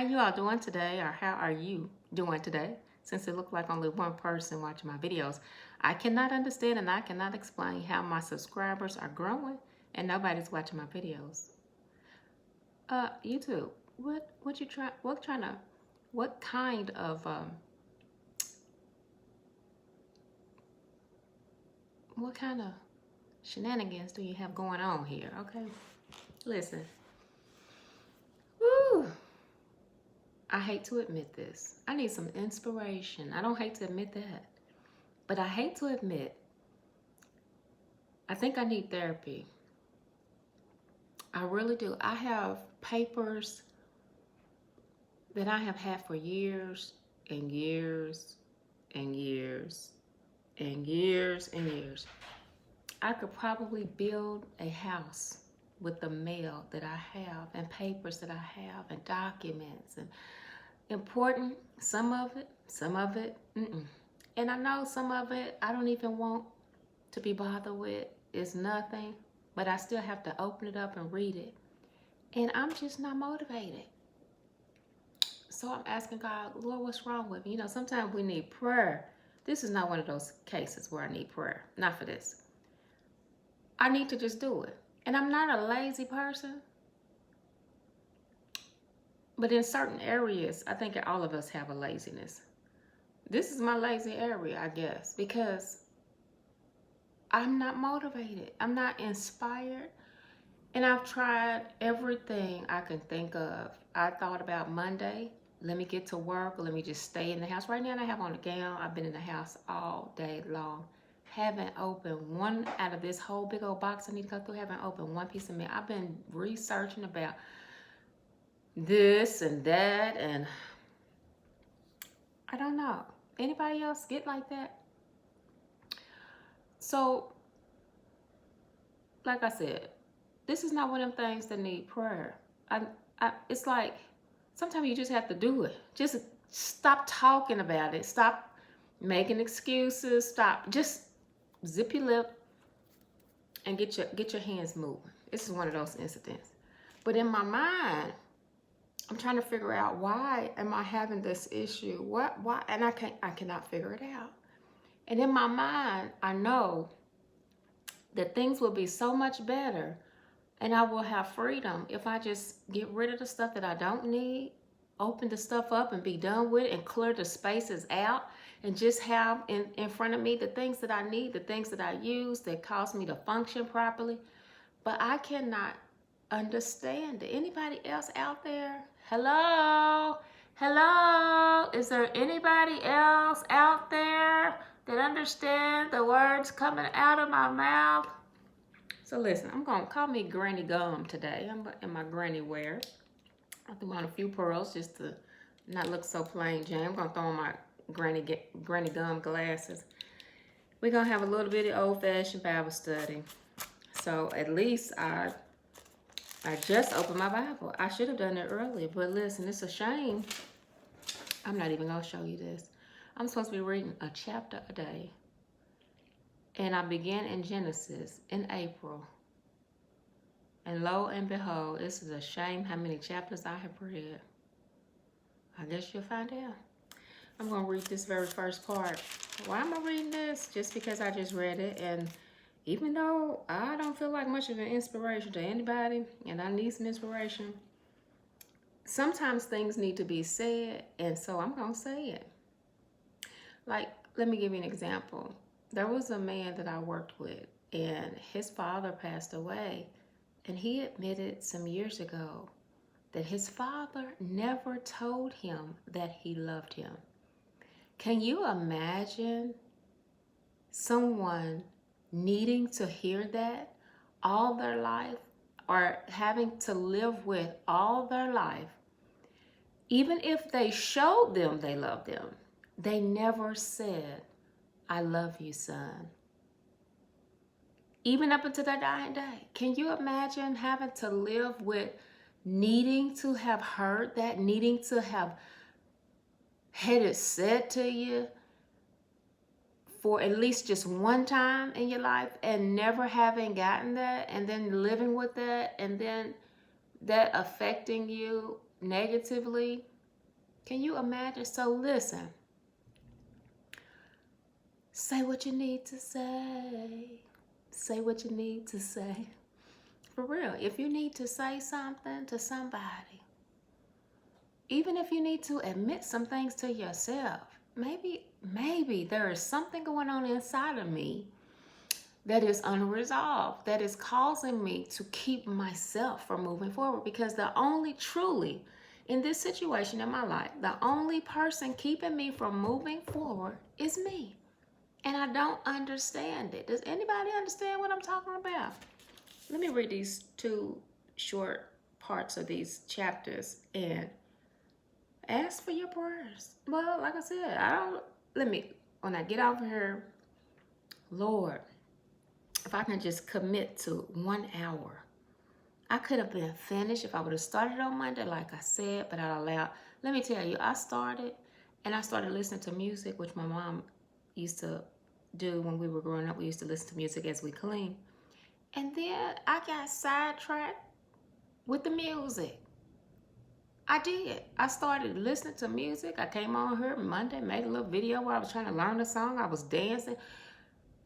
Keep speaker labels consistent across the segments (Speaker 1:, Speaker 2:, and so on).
Speaker 1: you all doing today, or how are you doing today? Since it looked like only one person watching my videos, I cannot understand and I cannot explain how my subscribers are growing and nobody's watching my videos. YouTube, what you try? What kind of what kind of shenanigans do you have going on here? Okay, listen. Woo! I hate to admit this. I need some inspiration. I don't hate to admit that. But I hate to admit, I think I need therapy. I really do. I have papers that I have had for years and years and years and years and years. I could probably build a house with the mail that I have and papers that I have and documents and important, some of it, and I know some of it I don't even want to be bothered with. It's nothing, but I still have to open it up and read it, and I'm just not motivated. So I'm asking God, Lord, what's wrong with me? You know, sometimes we need prayer. This is not one of those cases where I need prayer. Not for this. I need to just do it. And I'm not a lazy person. But in certain areas, I think all of us have a laziness. This is my lazy area, I guess, because I'm not motivated. I'm not inspired. And I've tried everything I can think of. I thought about Monday, let me get to work, let me just stay in the house. Right now I have on a gown. I've been in the house all day long. Haven't opened one out of this whole big old box I need to go through. Haven't opened one piece of mail. I've been researching about this and that, and I don't know. Anybody else get like that? So, like I said, this is not one of them things that need prayer. It's like sometimes you just have to do it. Just stop talking about it. Stop making excuses. Stop. Just zip your lip and get your hands moving. This is one of those incidents. But in my mind, I'm trying to figure out, why am I having this issue? Why? And I cannot figure it out. And in my mind, I know that things will be so much better and I will have freedom if I just get rid of the stuff that I don't need, open the stuff up and be done with it, and clear the spaces out, and just have in front of me the things that I need, the things that I use that cause me to function properly. But I cannot understand it. Anybody else out there? Hello? Hello? Is there anybody else out there that understand the words coming out of my mouth? So listen, I'm going to call me Granny Gum today. I'm in my granny wear. I threw on a few pearls just to not look so plain Jane. I'm going to throw on my granny gum glasses. We're going to have a little bitty old-fashioned Bible study. So at least I just opened my Bible. I should have done it earlier, but listen, it's a shame. I'm not even going to show you this. I'm supposed to be reading a chapter a day. And I began in Genesis in April. And lo and behold, this is a shame how many chapters I have read. I guess you'll find out. I'm going to read this very first part. Why am I reading this? Just because I just read it. And even though I don't feel like much of an inspiration to anybody, and I need some inspiration, sometimes things need to be said, and so I'm going to say it. Like, let me give you an example. There was a man that I worked with, and his father passed away, and he admitted some years ago that his father never told him that he loved him. Can you imagine someone needing to hear that all their life, or having to live with all their life? Even if they showed them they loved them, they never said, I love you, son. Even up until their dying day. Can you imagine having to live with needing to have heard that, needing to have had it said to you for at least just one time in your life, and never having gotten that, and then living with that, and then that affecting you negatively Can you imagine? So listen, say what you need to say. Say what you need to say. For real, if you need to say something to somebody, even if you need to admit some things to yourself, maybe there is something going on inside of me that is unresolved, that is causing me to keep myself from moving forward. Because the only truly, in this situation in my life, the only person keeping me from moving forward is me. And I don't understand it. Does anybody understand what I'm talking about? Let me read these two short parts of these chapters and ask for your prayers. Well, like I said, when I get off here, Lord, if I can just commit to 1 hour, I could have been finished if I would have started on Monday, like I said, but I allowed. Let me tell you, I started listening to music, which my mom used to do when we were growing up. We used to listen to music as we clean. And then I got sidetracked with the music. I did. I started listening to music. I came on here Monday, made a little video where I was trying to learn the song. I was dancing.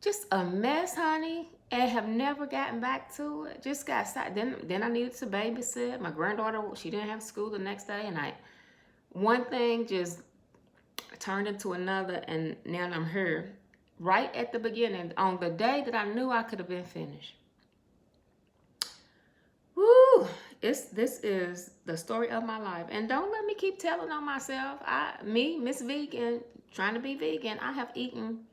Speaker 1: Just a mess, honey, and have never gotten back to it. Just got started. Then I needed to babysit. My granddaughter, she didn't have school the next day, and one thing just turned into another, and now I'm here right at the beginning, on the day that I knew I could have been finished. Woo! This is the story of my life. And don't let me keep telling on myself. Miss Vegan, trying to be vegan, I have eaten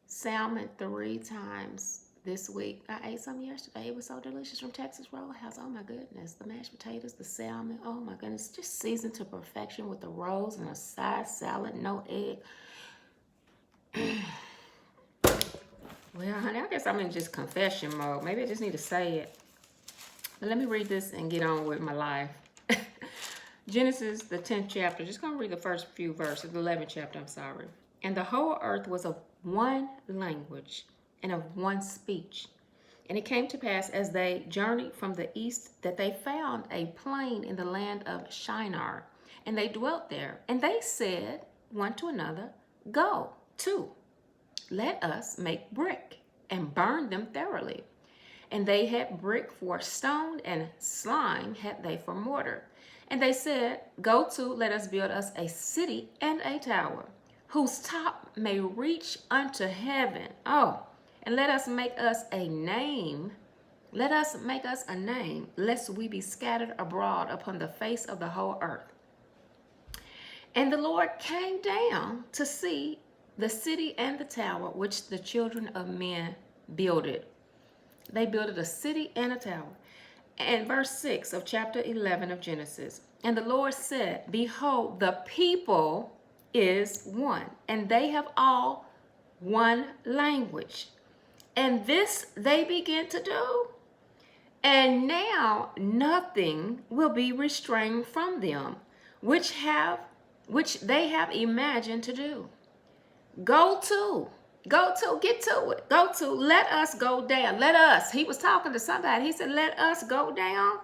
Speaker 1: salmon 3 times this week. I ate some yesterday. It was so delicious from Texas Roadhouse. Oh my goodness. The mashed potatoes, the salmon. Oh my goodness. Just seasoned to perfection with the rolls and a side salad, no egg. Well, honey, I guess I'm in just confession mode. Maybe I just need to say it. But let me read this and get on with my life. Genesis, the 10th chapter. Just going to read the first few verses. The 11th chapter, I'm sorry. And the whole earth was of one language and of one speech. And it came to pass as they journeyed from the east that they found a plain in the land of Shinar. And they dwelt there. And they said one to another, Go to, let us make brick and burn them thoroughly. And they had brick for stone, and slime had they for mortar. And they said, Go to, let us build us a city and a tower, whose top may reach unto heaven. Oh, and let us make us a name. Let us make us a name, lest we be scattered abroad upon the face of the whole earth. And the Lord came down to see the city and the tower which the children of men builded. They builded a city and a tower. And verse 6 of chapter 11 of Genesis. And the Lord said, Behold, the people is one, and they have all one language. And this they begin to do. And now nothing will be restrained from them, which they have imagined to do. Get to it. Let us go down. Let us. He was talking to somebody. He said, let us go down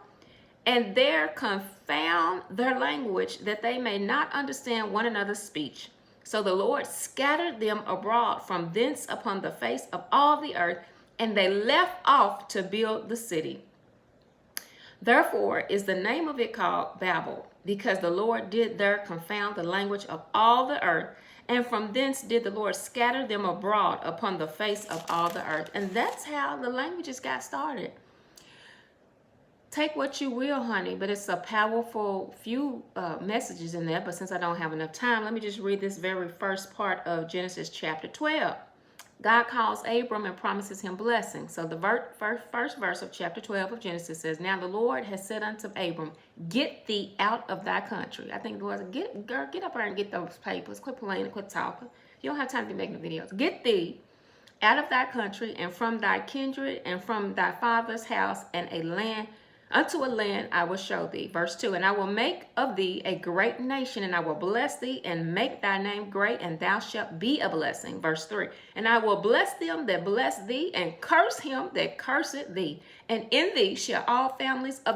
Speaker 1: and there confound their language, that they may not understand one another's speech. So the Lord scattered them abroad from thence upon the face of all the earth, and they left off to build the city. Therefore is the name of it called Babel, because the Lord did there confound the language of all the earth. And from thence did the Lord scatter them abroad upon the face of all the earth. And that's how the languages got started. Take what you will, honey, but it's a powerful few messages in there. But since I don't have enough time, let me just read this very first part of Genesis chapter 12. God calls Abram and promises him blessing. So the first verse of chapter 12 of Genesis says, Now the Lord has said unto Abram, Get thee out of thy country. I think the Lord said, get up there and get those papers. Quit playing and quit talking. You don't have time to be making videos. Get thee out of thy country and from thy kindred and from thy father's house, and unto a land I will show thee. Verse 2, And I will make of thee a great nation, and I will bless thee and make thy name great, and thou shalt be a blessing. Verse 3, And I will bless them that bless thee, and curse him that curseth thee. And in thee shall all families of the